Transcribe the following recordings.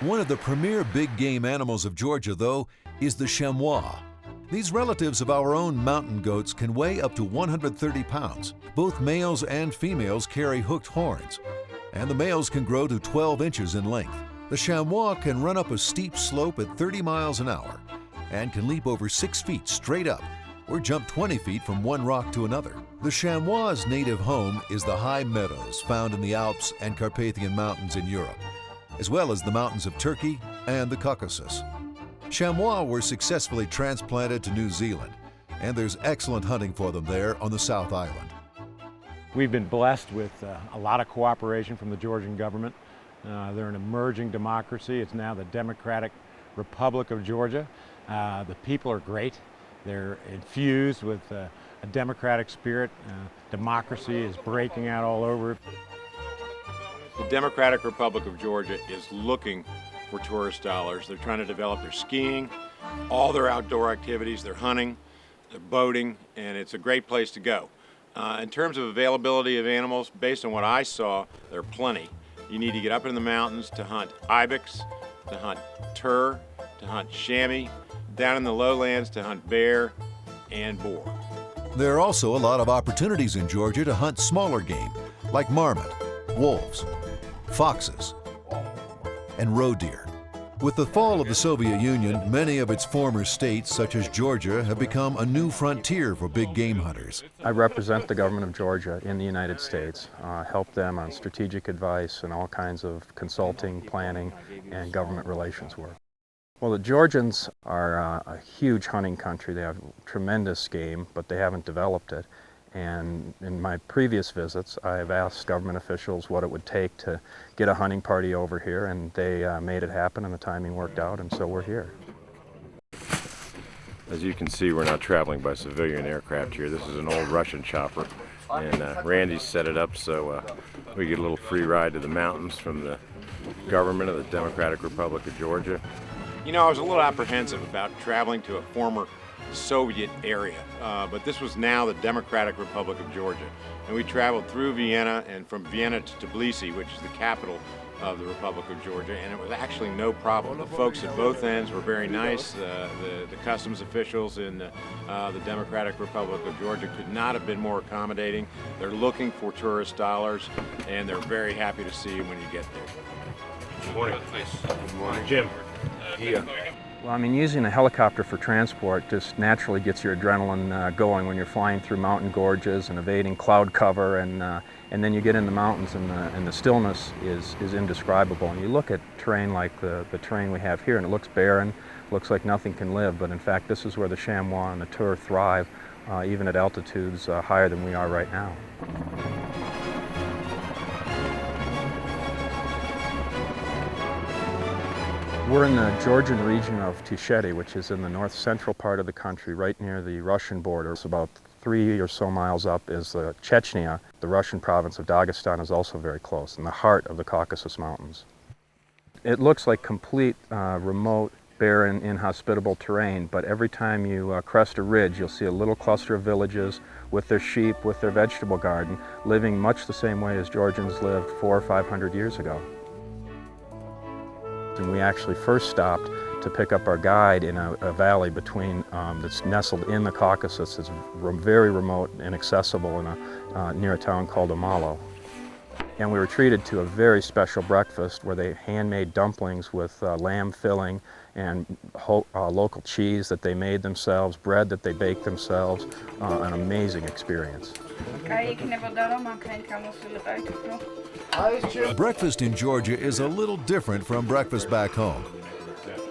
One of the premier big game animals of Georgia, though, is the chamois. These relatives of our own mountain goats can weigh up to 130 pounds. Both males and females carry hooked horns, and the males can grow to 12 inches in length. The chamois can run up a steep slope at 30 miles an hour and can leap over 6 feet straight up or jump 20 feet from one rock to another. The chamois' native home is the high meadows found in the Alps and Carpathian Mountains in Europe, as well as the mountains of Turkey and the Caucasus. Chamois were successfully transplanted to New Zealand, and there's excellent hunting for them there on the South Island. We've been blessed with a lot of cooperation from the Georgian government. They're an emerging democracy. It's now the Democratic Republic of Georgia. The people are great. They're infused with a democratic spirit. Democracy is breaking out all over. The Democratic Republic of Georgia is looking for tourist dollars. They're trying to develop their skiing, all their outdoor activities, their hunting, their boating, and it's a great place to go. In terms of availability of animals, based on what I saw, there are plenty. You need to get up in the mountains to hunt ibex, to hunt tur, to hunt chamois, down in the lowlands to hunt bear and boar. There are also a lot of opportunities in Georgia to hunt smaller game, like marmot, wolves, foxes, and roe deer. With the fall of the Soviet Union, many of its former states, such as Georgia, have become a new frontier for big game hunters. I represent the government of Georgia in the United States, help them on strategic advice and all kinds of consulting, planning, and government relations work. Well, the Georgians are a huge hunting country. They have tremendous game, but they haven't developed it. And in my previous visits, I've asked government officials what it would take to get a hunting party over here, and they made it happen, and the timing worked out, and so we're here. As you can see, we're not traveling by civilian aircraft here. This is an old Russian chopper, and Randy set it up so we get a little free ride to the mountains from the government of the Democratic Republic of Georgia. You know, I was a little apprehensive about traveling to a former Soviet area, but this was now the Democratic Republic of Georgia. And we traveled through Vienna and from Vienna to Tbilisi, which is the capital of the Republic of Georgia, and it was actually no problem. The folks at both ends were very nice. The customs officials in the Democratic Republic of Georgia could not have been more accommodating. They're looking for tourist dollars, and they're very happy to see you when you get there. Good morning. Good morning. Jim. Yeah. Well, I mean, using a helicopter for transport just naturally gets your adrenaline going when you're flying through mountain gorges and evading cloud cover, and then you get in the mountains, and the stillness is indescribable. And you look at terrain like the terrain we have here, and it looks barren, looks like nothing can live, but in fact this is where the chamois and the tur thrive, even at altitudes higher than we are right now. We're in the Georgian region of Tisheti, which is in the north central part of the country, right near the Russian border. It's about 3 or so miles up is Chechnya. The Russian province of Dagestan is also very close, in the heart of the Caucasus Mountains. It looks like complete, remote, barren, inhospitable terrain, but every time you crest a ridge, you'll see a little cluster of villages with their sheep, with their vegetable garden, living much the same way as Georgians lived 400 or 500 years ago. And we actually first stopped to pick up our guide in a valley between that's nestled in the Caucasus. It's very remote and inaccessible near a town called Amalo. And we were treated to a very special breakfast where they handmade dumplings with lamb filling and local cheese that they made themselves, bread that they baked themselves. An amazing experience. Breakfast in Georgia is a little different from breakfast back home.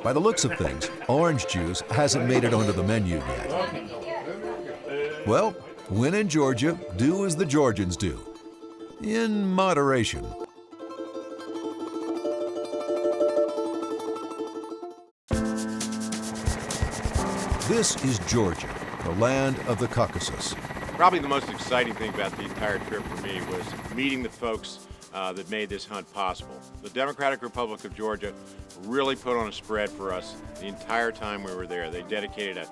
By the looks of things, orange juice hasn't made it onto the menu yet. Well, when in Georgia, do as the Georgians do. In moderation. This is Georgia, the land of the Caucasus. Probably the most exciting thing about the entire trip for me was meeting the folks that made this hunt possible. The Democratic Republic of Georgia really put on a spread for us the entire time we were there. They dedicated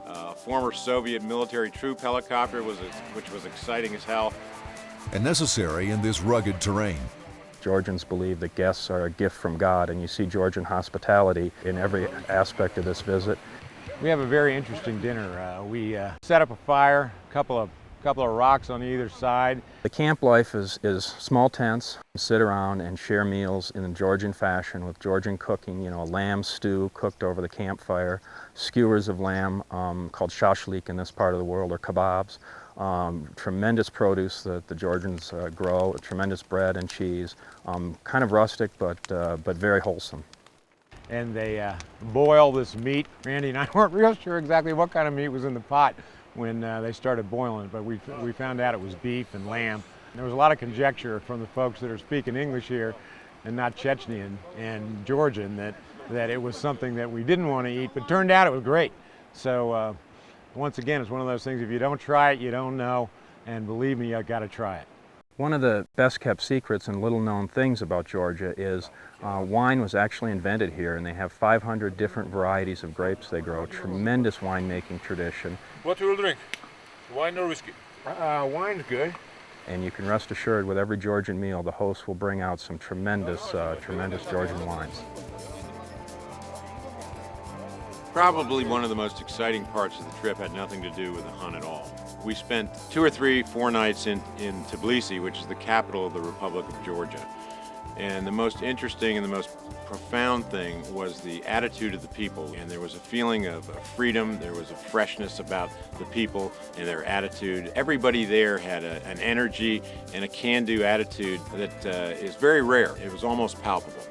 a former Soviet military troop helicopter, which was exciting as hell. And necessary in this rugged terrain. Georgians believe that guests are a gift from God, and you see Georgian hospitality in every aspect of this visit. We have a very interesting dinner. We set up a fire, a couple of rocks on either side. The camp life is small tents, sit around and share meals in a Georgian fashion with Georgian cooking, you know, a lamb stew cooked over the campfire, skewers of lamb called shashlik in this part of the world, or kebabs, tremendous produce that the Georgians grow, tremendous bread and cheese, kind of rustic but very wholesome. And they boil this meat. Randy and I weren't real sure exactly what kind of meat was in the pot when they started boiling it, but we found out it was beef and lamb. And there was a lot of conjecture from the folks that are speaking English here and not Chechnyan and Georgian that it was something that we didn't want to eat, but turned out it was great. So once again, it's one of those things, if you don't try it, you don't know, and believe me, you got to try it. One of the best kept secrets and little known things about Georgia is wine was actually invented here, and they have 500 different varieties of grapes they grow. Tremendous winemaking tradition. What you will drink? Wine or whiskey? Wine's good. And you can rest assured with every Georgian meal, the host will bring out some tremendous Georgian wines. Probably one of the most exciting parts of the trip had nothing to do with the hunt at all. We spent 2 or 3, 4 nights in Tbilisi, which is the capital of the Republic of Georgia. And the most interesting and the most profound thing was the attitude of the people. And there was a feeling of freedom, there was a freshness about the people and their attitude. Everybody there had an energy and a can-do attitude that is very rare. It was almost palpable.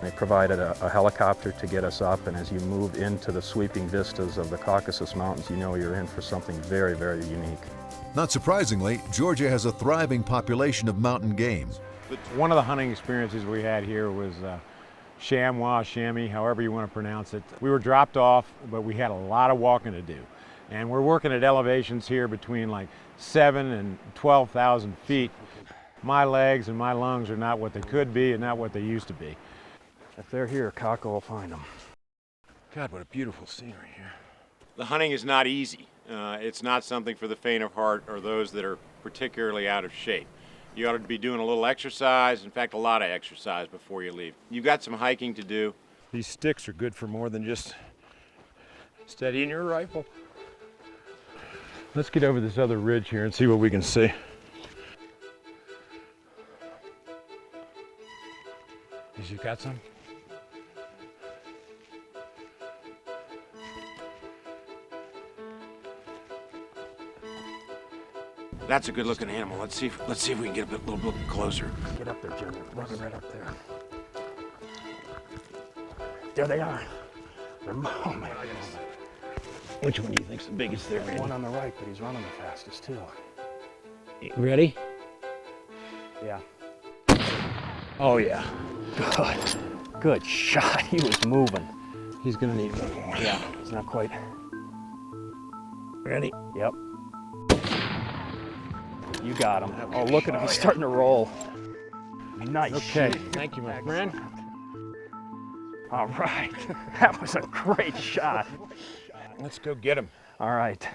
They provided a helicopter to get us up, and as you move into the sweeping vistas of the Caucasus Mountains, you know you're in for something very, very unique. Not surprisingly, Georgia has a thriving population of mountain game. One of the hunting experiences we had here was Chamois, Chamois, however you want to pronounce it. We were dropped off, but we had a lot of walking to do. And we're working at elevations here between like 7,000 and 12,000 feet. My legs and my lungs are not what they could be and not what they used to be. If they're here, Kako will find them. God, what a beautiful scenery here. The hunting is not easy. It's not something for the faint of heart or those that are particularly out of shape. You ought to be doing a little exercise, in fact, a lot of exercise before you leave. You've got some hiking to do. These sticks are good for more than just steadying your rifle. Let's get over this other ridge here and see what we can see. You got some? That's a good-looking animal. Let's see if we can get a little bit closer. Get up there, Jim. Running right up there. There they are. They're, oh my goodness. Which one do you think's the biggest there, Randy? One on the right, but he's running the fastest too. Ready? Yeah. Oh yeah. Good shot. He was moving. He's gonna need one more. Yeah, he's not quite. Ready? Yep. You got him. Oh, look at him. He's starting to roll. Nice. Okay. Thank you, my friend. All right. That was a great shot. Let's go get him. All right.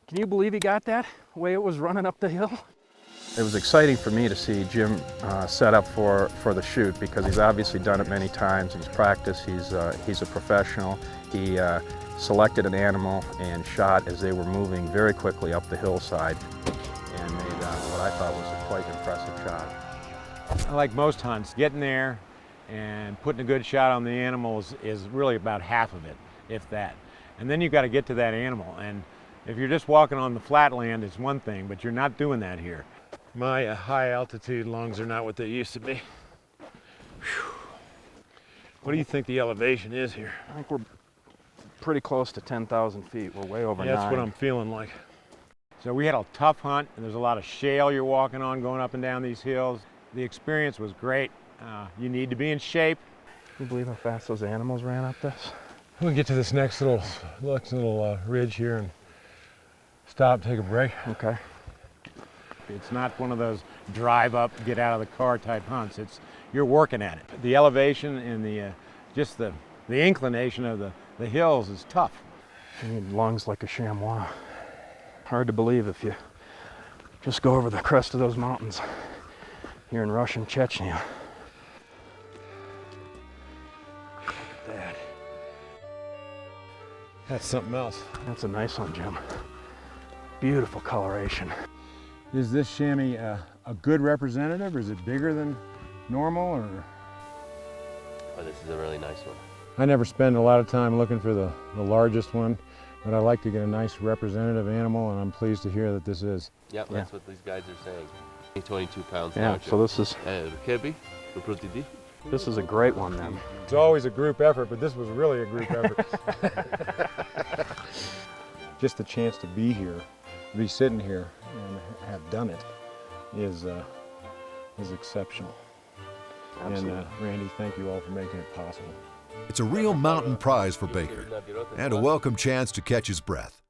Can you believe he got that? The way it was running up the hill? It was exciting for me to see Jim set up for the shoot, because he's obviously done it many times. He's practiced. He's a professional. He selected an animal and shot as they were moving very quickly up the hillside, and made what I thought was a quite impressive shot. Like most hunts, getting there and putting a good shot on the animals is really about half of it, if that. And then you've got to get to that animal. And if you're just walking on the flat land, it's one thing, but you're not doing that here. My high altitude lungs are not what they used to be. Whew. What do you think the elevation is here? I think we're pretty close to 10,000 feet. We're way over 9. That's what I'm feeling like. So we had a tough hunt, and there's a lot of shale you're walking on going up and down these hills. The experience was great. You need to be in shape. Can you believe how fast those animals ran up this? We'll get to this next little ridge here and stop, take a break. Okay. It's not one of those drive up, get out of the car type hunts. You're working at it. The elevation and the inclination of the hills is tough. You need lungs like a chamois. Hard to believe if you just go over the crest of those mountains. here in Russian Chechnya. Look at that. That's something else. That's a nice one, Jim. Beautiful coloration. Is this chamois a good representative, or is it bigger than normal, or? Oh, this is a really nice one. I never spend a lot of time looking for the largest one, but I like to get a nice representative animal, and I'm pleased to hear that this is. Yep, that's what these guys are saying. 22 pounds. Yeah, so this is a great one then. It's always a group effort, but this was really a group effort. Just the chance to be here, to be sitting here and have done it is exceptional. Absolutely. And Randy, thank you all for making it possible. It's a real mountain prize for Baker and a welcome chance to catch his breath.